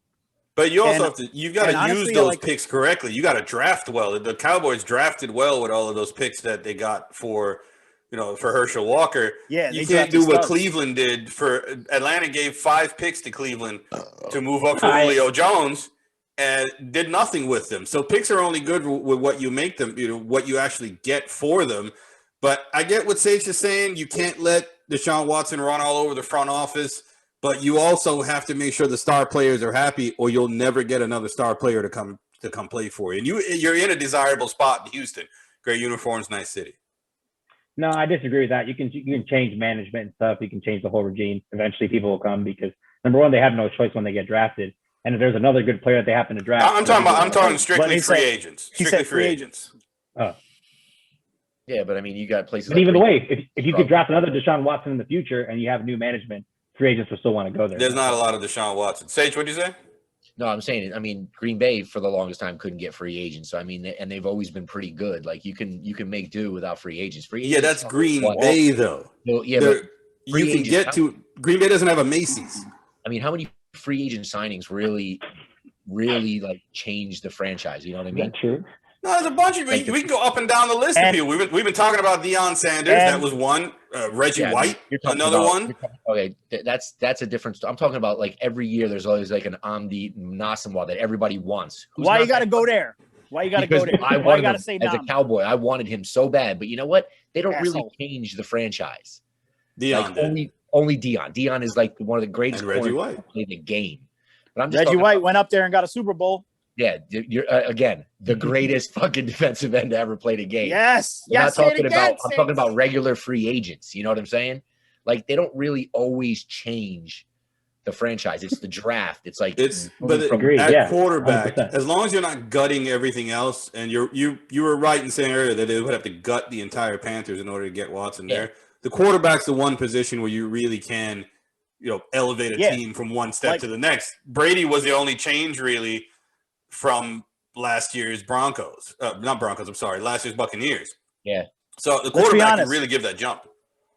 But you also And- you've got and to use honestly, those like- picks correctly. You got to draft well. The Cowboys drafted well with all of those picks that they got for Herschel Walker. Yeah, You they can't do drafted what studs. Cleveland did for Atlanta. Gave 5 picks to Cleveland to move up for Julio Jones and did nothing with them. So picks are only good with what you make them, what you actually get for them. But I get what Sage is saying. You can't let Deshaun Watson run all over the front office, but you also have to make sure the star players are happy, or you'll never get another star player to come play for you. And you're in a desirable spot in Houston. Great uniforms, nice city. No, I disagree with that. You can change management and stuff. You can change the whole regime. Eventually, people will come because number one, they have no choice when they get drafted. And if there's another good player that they happen to draft, I'm talking strictly he free said- agents. he Strictly said free free agents. yeah, but I mean, you got places. But like even the Green- way, if you could draft another Deshaun Watson in the future and you have new management, free agents will still want to go there. There's not a lot of Deshaun Watson. Sage, what'd you say? No, I'm saying, I mean, Green Bay for the longest time couldn't get free agents. So I mean, and they've always been pretty good. Like you can make do without free agents. Free agents. Yeah, that's Green What? Bay, though. Well, yeah, but You free can agents, get to Green Bay doesn't have a Macy's. I mean, how many free agent signings really like change the franchise? You know what I Is mean? that true? No, there's a bunch of we can go up and down the list of And- people. We've been talking about Deion Sanders. and- That was one. Reggie Yeah, White, you're talking another about- one. you're talking- Okay, that's a different. I'm talking about like every year. There's always like an Amdi Nasamwa that everybody wants. Who's Why not you got to that- go there? Why you got to Because go there? I Why you wanted got him to say as a Nam? Cowboy. I wanted him so bad, but you know what? They don't really Asshole. change the franchise. Deion Like did. only Dion. Dion is like one of the greatest And Reggie corners White. to play the game. But I'm just Reggie talking White about- went up there and got a Super Bowl. yeah, you're again the greatest fucking defensive end to ever play the game. Yes, I'm not yes. Say it talking again, about. I'm say talking it. about regular free agents. You know what I'm saying? Like they don't really always change the franchise. It's the draft. It's like But Agreed, at yeah, quarterback, 100%. as long as you're not gutting everything else, and you were right in saying earlier that they would have to gut the entire Panthers in order to get Watson Yeah. there. The quarterback's the one position where you really can, elevate a Yeah. team from one step Like- to the next. Brady was the only change really from last year's Broncos. Not Broncos, I'm sorry, last year's Buccaneers. Yeah. So the Let's be quarterback can honest. really give that jump.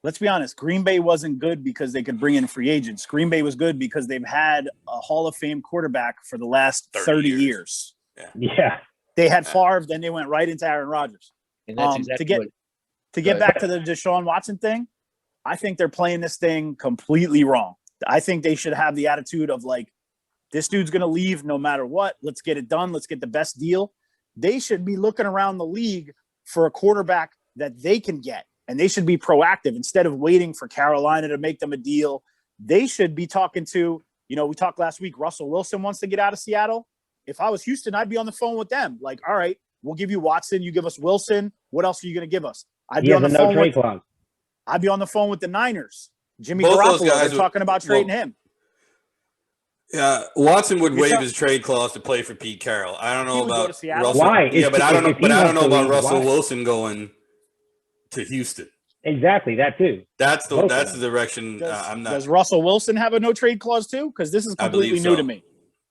Let's be honest. Green Bay wasn't good because they could bring in free agents. Green Bay was good because they've had a Hall of Fame quarterback for the last 30 years. Yeah. They had Favre, then they went right into Aaron Rodgers. and that's to exactly get- what. To get Right. back to the Deshaun Watson thing, I think they're playing this thing completely wrong. I think they should have the attitude of like, this dude's going to leave no matter what. Let's get it done. Let's get the best deal. they should be looking around the league for a quarterback that they can get. And they should be proactive instead of waiting for Carolina to make them a deal. They should be talking to, we talked last week, Russell Wilson wants to get out of Seattle. If I was Houston, I'd be on the phone with them. Like, all right, we'll give you Watson. You give us Wilson. What else are you going to give us? I'd be on the phone with I'd be on the phone with the Niners. Jimmy Garoppolo, they're talking about trading him. Yeah, Watson would waive his trade clause to play for Pete Carroll. I don't know about Russell. Why? Yeah, but I don't know about Russell Wilson going to Houston. Exactly, that too. That's the direction I'm not. Does Russell Wilson have a no trade clause too? Because this is completely new to me.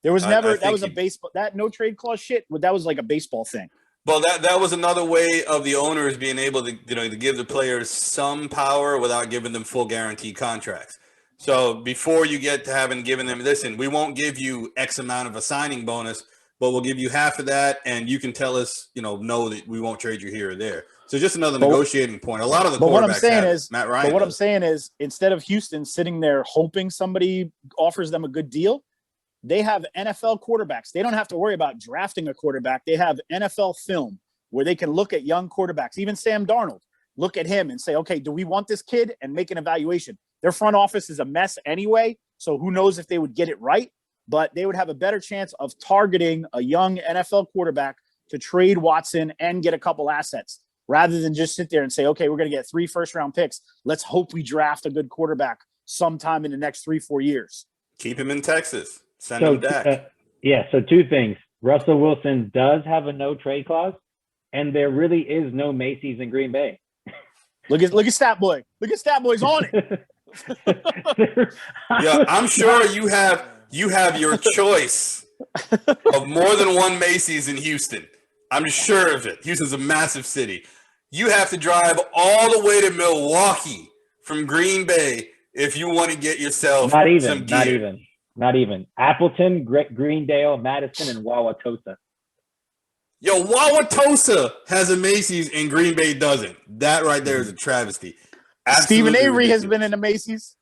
There was never that was a baseball that no trade clause shit. That was like a baseball thing. Well, that was another way of the owners being able to to give the players some power without giving them full guaranteed contracts. So before you get to having given them, listen, we won't give you X amount of a signing bonus, but we'll give you half of that, and you can tell us, know that we won't trade you here or there. So just another negotiating point. A lot of the quarterbacks Matt Ryan. But what I'm saying is, instead of Houston sitting there hoping somebody offers them a good deal, they have NFL quarterbacks. They don't have to worry about drafting a quarterback. They have NFL film where they can look at young quarterbacks, even Sam Darnold, look at him and say, okay, do we want this kid? And make an evaluation. Their front office is a mess anyway, so who knows if they would get it right, but they would have a better chance of targeting a young NFL quarterback to trade Watson and get a couple assets rather than just sit there and say, okay, we're going to get 3 first-round picks. Let's hope we draft a good quarterback sometime in the next 3-4 years. Keep him in Texas. Send him back. So 2 things. Russell Wilson does have a no trade clause, and there really is no Macy's in Green Bay. Look at Stat Boy. Look at Stat Boy's on it. Yeah, I'm sure you have your choice of more than one Macy's in Houston. I'm sure of it. Houston's a massive city. You have to drive all the way to Milwaukee from Green Bay if you want to get yourself some gear. Not even. Appleton, Greendale, Madison, and Wauwatosa. Yo, Wauwatosa has a Macy's and Green Bay doesn't. That right there is a travesty. Stephen Avery has been in the Macy's.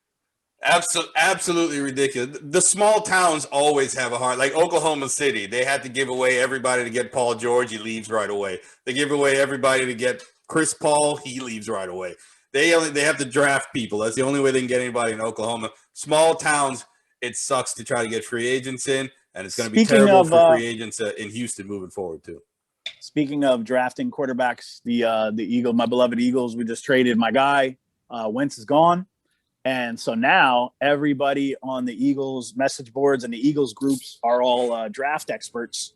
Absolutely ridiculous. The small towns always have a heart. Like Oklahoma City, they had to give away everybody to get Paul George. He leaves right away. They give away everybody to get Chris Paul. He leaves right away. They have to draft people. That's the only way they can get anybody in Oklahoma. Small towns, it sucks to try to get free agents in, and it's going to be terrible for free agents in Houston moving forward too. Speaking of drafting quarterbacks, the my beloved Eagles, we just traded my guy. Wentz is gone. And so now everybody on the Eagles message boards and the Eagles groups are all draft experts.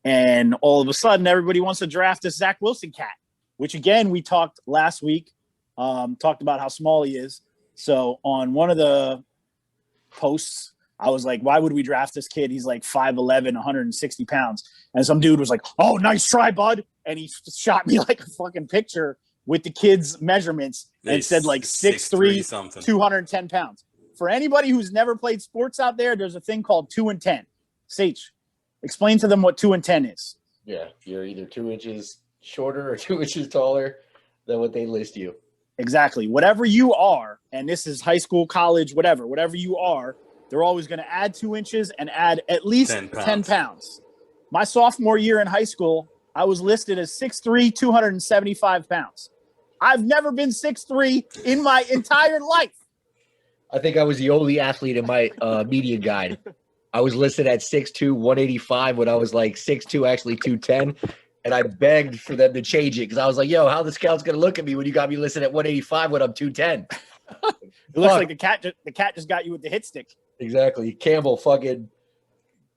And all of a sudden, everybody wants to draft this Zach Wilson cat, which, again, we talked last week, talked about how small he is. So on one of the posts, I was like, why would we draft this kid? He's like 5'11", 160 pounds. And some dude was like, oh, nice try, bud. And he shot me like a fucking picture with the kid's measurements and said like 6'3", 210 pounds. For anybody who's never played sports out there, there's a thing called 2 and 10. Sage, explain to them what 2 and 10 is. Yeah, you're either 2 inches shorter or 2 inches taller than what they list you. Exactly. Whatever you are, and this is high school, college, whatever you are, they're always going to add 2 inches and add at least 10 pounds. My sophomore year in high school, I was listed as 6'3", 275 pounds. I've never been 6'3" in my entire life. I think I was the only athlete in my median guide. I was listed at 6'2", 185 when I was like 6'2", actually 210. And I begged for them to change it because I was like, yo, how the scout's going to look at me when you got me listed at 185 when I'm 210? It looks like the cat just got you with the hit stick. Exactly. Campbell fucking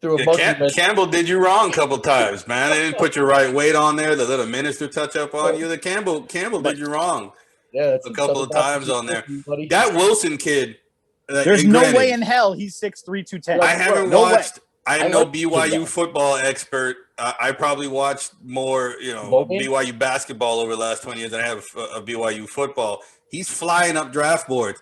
threw a monkey. Campbell did you wrong a couple times, man. They didn't put your right weight on there. They let a minister touch up on you. The Campbell did you wrong. Yeah, a couple of times on there. That Wilson kid. There's no way in hell he's 6'3", 210. I haven't watched. I'm no BYU football expert. I probably watched more, BYU basketball over the last 20 years than I have of BYU football. He's flying up draft boards.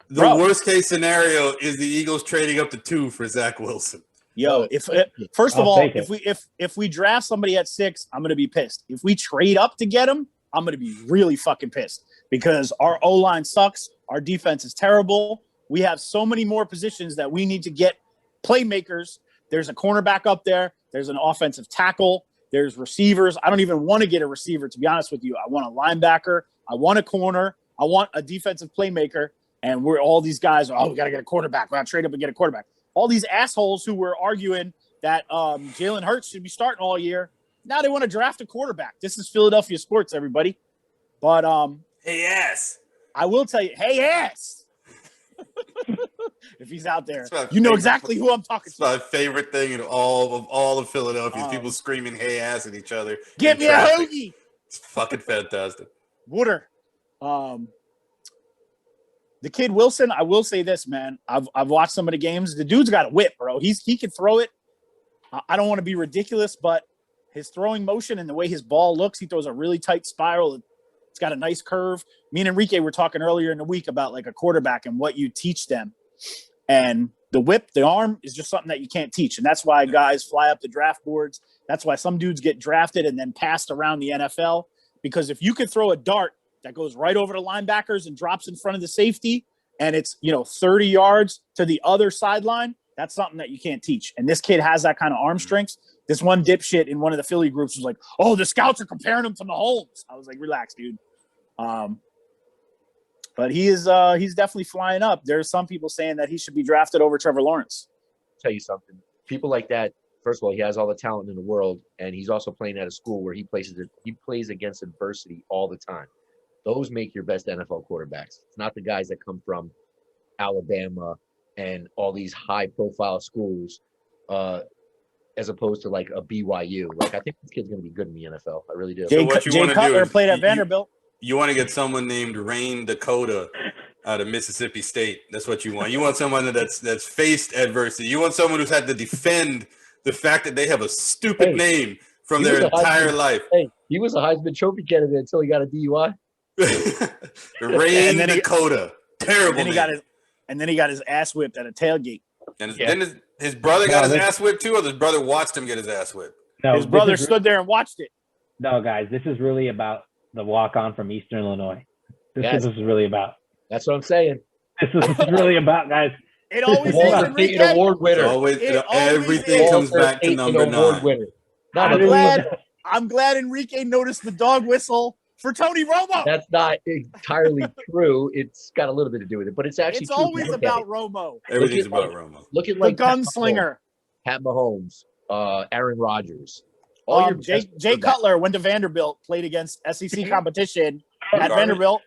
The worst case scenario is the Eagles trading up to 2 for Zach Wilson. Yo, if we draft somebody at 6, I'm gonna be pissed. If we trade up to get him, I'm gonna be really fucking pissed because our O-line sucks. Our defense is terrible. We have so many more positions that we need to get playmakers. There's a cornerback up there. There's an offensive tackle. There's receivers. I don't even want to get a receiver, to be honest with you. I want a linebacker. I want a corner. I want a defensive playmaker. And we're all these guys, we got to get a quarterback. We got to trade up and get a quarterback. All these assholes who were arguing that Jalen Hurts should be starting all year. Now they want to draft a quarterback. This is Philadelphia sports, everybody. But Hey, ass. I will tell you, hey, ass. If he's out there, you know exactly who I'm talking It's to. my favorite thing in all of Philadelphia is people screaming "Hey ass" at each other. Get in me traffic. a hoagie. It's fucking fantastic. Water. The kid Wilson, I will say this, man. I've watched some of the games. The dude's got a whip, bro. He can throw it. I don't want to be ridiculous, but his throwing motion and the way his ball looks, he throws a really tight spiral. It's got a nice curve. Me and Enrique were talking earlier in the week about like a quarterback and what you teach them. And the whip, the arm is just something that you can't teach. And that's why guys fly up the draft boards. That's why some dudes get drafted and then passed around the NFL. Because if you could throw a dart that goes right over the linebackers and drops in front of the safety, and it's, 30 yards to the other sideline, that's something that you can't teach. And this kid has that kind of arm strength. This one dipshit in one of the Philly groups was like, the scouts are comparing him to Mahomes. I was like, relax, dude. But he's definitely flying up. There's some people saying that he should be drafted over Trevor Lawrence. Tell you something. People like that, first of all, he has all the talent in the world, and he's also playing at a school where he plays against adversity all the time. Those make your best NFL quarterbacks. It's not the guys that come from Alabama and all these high-profile schools, as opposed to like a BYU. Like, I think this kid's going to be good in the NFL. I really do. So what you Jay wanna do Cutler is played at Vanderbilt. You want to get someone named Rain Dakota out of Mississippi State. That's what you want. You want someone that's faced adversity. You want someone who's had to defend the fact that they have a stupid name from their entire life. Hey, he was a Heisman Trophy candidate until he got a DUI. Rain Dakota. Terrible name. And then he got his ass whipped at a tailgate. And then his brother got his ass whipped too, or his brother watched him get his ass whipped? No, his brother stood there and watched it. No, guys, this is really about the walk-on from Eastern Illinois. This is really about. That's what I'm saying. This is really about, guys. It always is. Walter Payton Award winner. Everything comes back to number 9. Winner. I'm glad Enrique noticed the dog whistle for Tony Romo. That's not entirely true. It's got a little bit to do with it, but it's actually true. Always about Romo. Everything's about Romo. Look at The like gunslinger. Pat Mahomes, Aaron Rodgers. Jay Cutler went to Vanderbilt, played against SEC competition at Vanderbilt,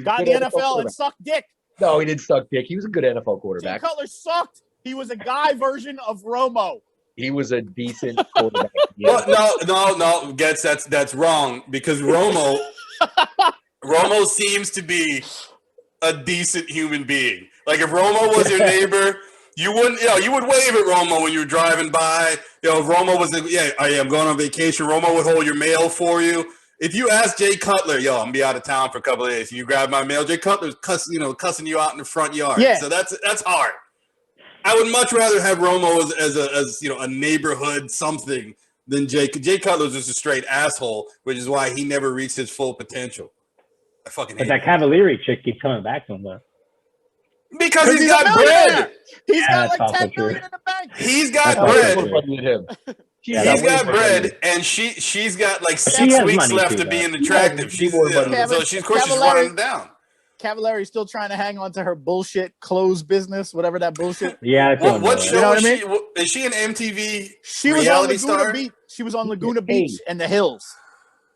got in the NFL and sucked dick. No, he didn't suck dick. He was a good NFL quarterback. Jay Cutler sucked. He was a guy version of Romo. He was a decent quarterback. Well, no, Getz, that's wrong because Romo seems to be a decent human being. Like if Romo was your neighbor, you wouldn't, you would wave at Romo when you were driving by. If Romo was, I'm going on vacation. Romo would hold your mail for you. If you ask Jay Cutler, I'm gonna be out of town for a couple of days, you grab my mail. Jay Cutler's cussing you out in the front yard. Yeah. So that's hard. I would much rather have Romo as a neighborhood something than Jay. Jay Cutler's just a straight asshole, which is why he never reached his full potential. I fucking hate that Cavalieri chick keeps coming back to him though. Because he's got bread. He's got like 10 million in the bank. He's got bread. He's got bread, and she's got like 6 weeks left of being attractive. So she's running down. Cavallari's still trying to hang on to her bullshit clothes business, whatever that bullshit. Yeah, what show what I mean? Is she an MTV She was on Laguna Beach. She was on Laguna Beach and the Hills.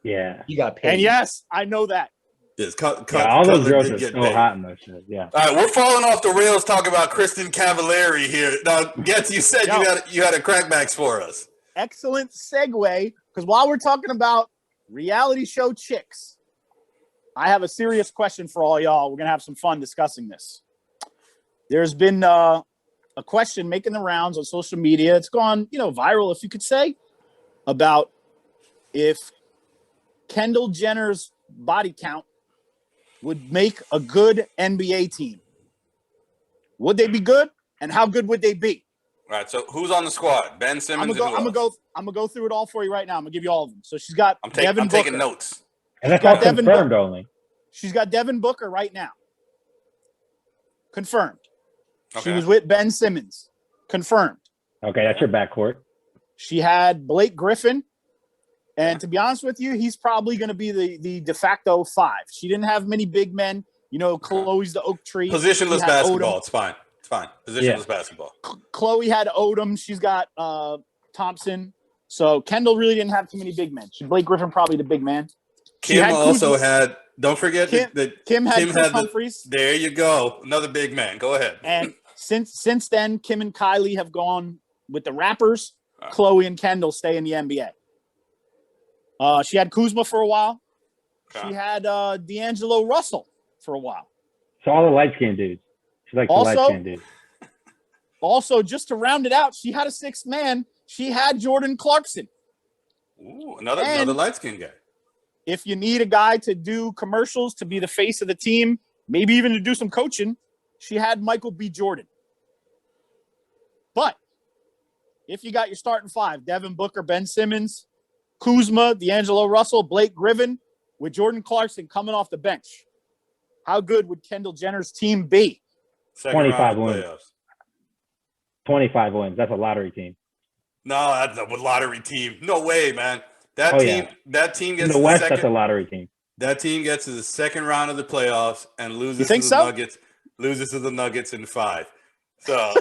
Yeah, he got paid. And yes, I know that. Yes, all those girls are so hot in those shows. Yeah. All right, we're falling off the rails talking about Kristen Cavallari here. Now, Getz, you said you had a crackbacks for us. Excellent segue, because while we're talking about reality show chicks, I have a serious question for all y'all. We're going to have some fun discussing this. There's been a question making the rounds on social media. It's gone, viral, if you could say, about if Kendall Jenner's body count would make a good NBA team. Would they be good? And how good would they be? All right, so who's on the squad? Ben Simmons. I'm gonna go through it all for you right now. I'm gonna give you all of them. So she's got I'm Devin taking Booker. notes. And that's all confirmed only. She's got Devin Booker right now. Confirmed. Okay. She was with Ben Simmons. Confirmed. Okay, that's your backcourt. She had Blake Griffin And to be honest with you, he's probably going to be the de facto 5. She didn't have many big men. You know, Chloe's the oak tree. Positionless basketball. It's fine. It's fine. Positionless basketball. Chloe had Odom. She's got Thompson. So Kendall really didn't have too many big men. Blake Griffin probably the big man. Kim also had. Don't forget that Kim had Chris Humphries. There you go. Another big man. Go ahead. And since then, Kim and Kylie have gone with the Rappers. Chloe and Kendall stay in the NBA. She had Kuzma for a while. She had D'Angelo Russell for a while. So all the light-skinned dudes. She likes the light-skinned dudes. Also, just to round it out, she had a 6th man. She had Jordan Clarkson. Ooh, another light-skinned guy. If you need a guy to do commercials, to be the face of the team, maybe even to do some coaching, she had Michael B. Jordan. But if you got your starting 5, Devin Booker, Ben Simmons, Kuzma, D'Angelo Russell, Blake Griffin, with Jordan Clarkson coming off the bench, how good would Kendall Jenner's team be? 25 wins. 25 wins. That's a lottery team. No, that's a lottery team. No way, man. That team gets in the West. That's a lottery team. That team gets to the second round of the playoffs and loses to the Nuggets. Loses to the Nuggets in 5. So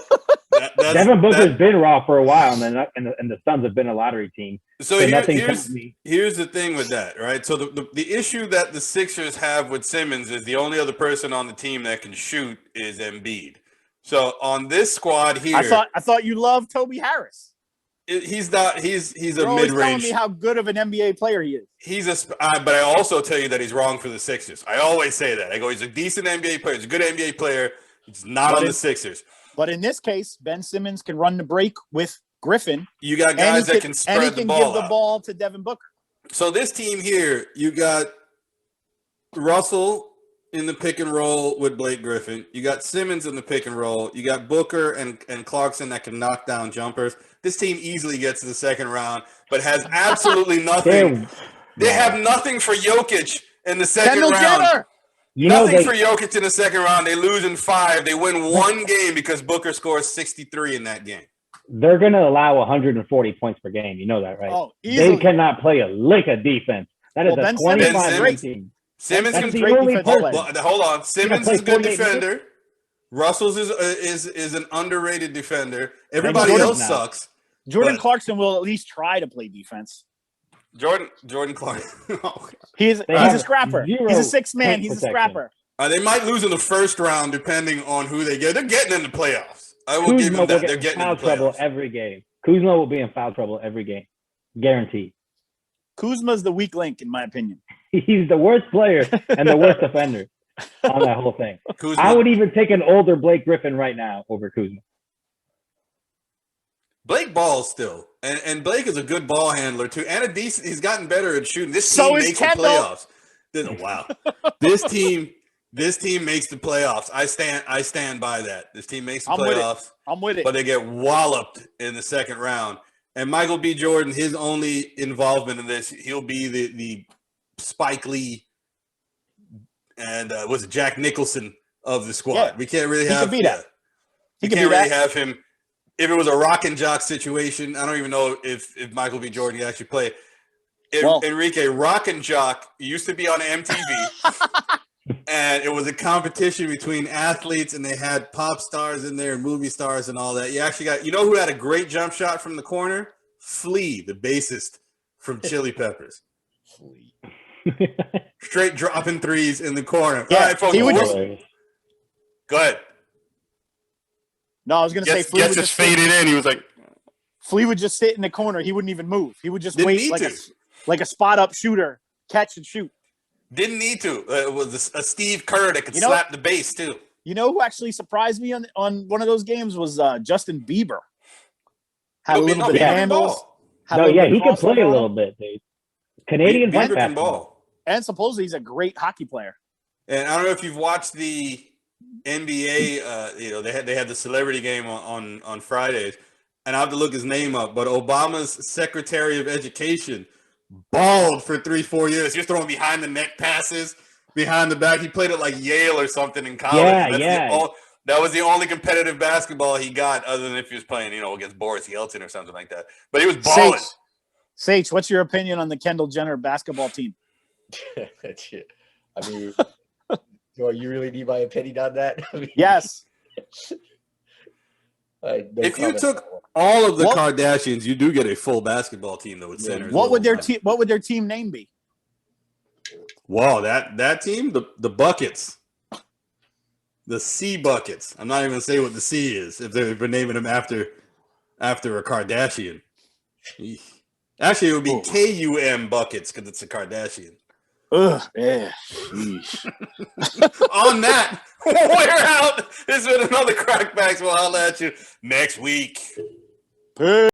Devin Booker's been raw for a while, and the Suns have been a lottery team. So here's the thing with that, right? So the issue that the Sixers have with Simmons is the only other person on the team that can shoot is Embiid. So on this squad here, I thought you loved Toby Harris. He's not. He's a You're always mid-range. telling me how good of an NBA player he is. But I also tell you that he's wrong for the Sixers. I always say that. I go, he's a decent NBA player. He's a good NBA player. He's not on the Sixers. But in this case, Ben Simmons can run the break with Griffin. You got guys that can spread the ball. And he can give the ball to Devin Booker. So this team here, you got Russell in the pick and roll with Blake Griffin. You got Simmons in the pick and roll. You got Booker and Clarkson that can knock down jumpers. This team easily gets to the second round, but has absolutely nothing. They have nothing for Jokic in the second round. Jenner. Nothing for Jokic in the second round. They lose in 5. They win 1 game because Booker scores 63 in that game. They're going to allow 140 points per game. You know that, right? Oh, easily. They cannot play a lick of defense. That is a 25 team. Simmons can hold on. Simmons is a good defender. Russell's is an underrated defender. Everybody else sucks. Jordan Clarkson will at least try to play defense. Jordan Clarkson. He's a scrapper. He's a 6th man. He's a scrapper. They might lose in the first round depending on who they get. They're getting in the playoffs. I will give them that. They're getting in the playoffs. Trouble every game. Kuzma will be in foul trouble every game. Guaranteed. Kuzma's the weak link, in my opinion. He's the worst player and the worst defender on that whole thing. Kuzma. I would even take an older Blake Griffin right now over Kuzma. Blake balls still, and Blake is a good ball handler too, and a decent. He's gotten better at shooting. This team makes the playoffs. Wow, this team makes the playoffs. I stand by that. This team makes the playoffs. I'm with it. But they get walloped in the second round. And Michael B. Jordan, his only involvement in this, he'll be the Spike Lee and was it Jack Nicholson of the squad. Yeah. We can't really have he that. We can't really have him. If it was a rock and jock situation, I don't even know if Michael B. Jordan could actually play. Enrique, rock and jock used to be on MTV. And it was a competition between athletes, and they had pop stars in there and movie stars and all that. You actually got, who had a great jump shot from the corner? Flea, the bassist from Chili Peppers. Flea. Straight dropping threes in the corner. Yeah, all right, folks. Go ahead. No, I was going to say Flea would just faded in. He was like, Flea would just sit in the corner. He wouldn't even move. He would just wait like a spot up shooter, catch and shoot. Didn't need to. It was a Steve Kerr that could slap the bass too. You know who actually surprised me on one of those games was Justin Bieber. Had a little bit of handles. He could play a little bit, dude. Canadian Bieber can ball. And supposedly he's a great hockey player. And I don't know if you've watched the NBA. They had the celebrity game on Fridays, and I have to look his name up. But Obama's Secretary of Education balled for 3-4 years. He was throwing behind the neck passes, behind the back. He played at like Yale or something in college. That was the only competitive basketball he got, other than if he was playing, against Boris Yeltsin or something like that. But he was balling. Sage, what's your opinion on the Kendall Jenner basketball team? Shit. I mean, do you really need my opinion on that? I mean, Yes. no If you comment. took all of the What- Kardashians, you do get a full basketball team though with Yeah. centers. What would their team name be? Wow, that team, the Buckets, the C Buckets. I'm not even gonna say what the C is if they're naming them after a Kardashian. Eesh. Actually, it would be Ooh. KUM Buckets because it's a Kardashian. Ugh. Yeah. Sheesh. On that, we're out. This has been another Crackbacks. We'll holler at you next week. Peace.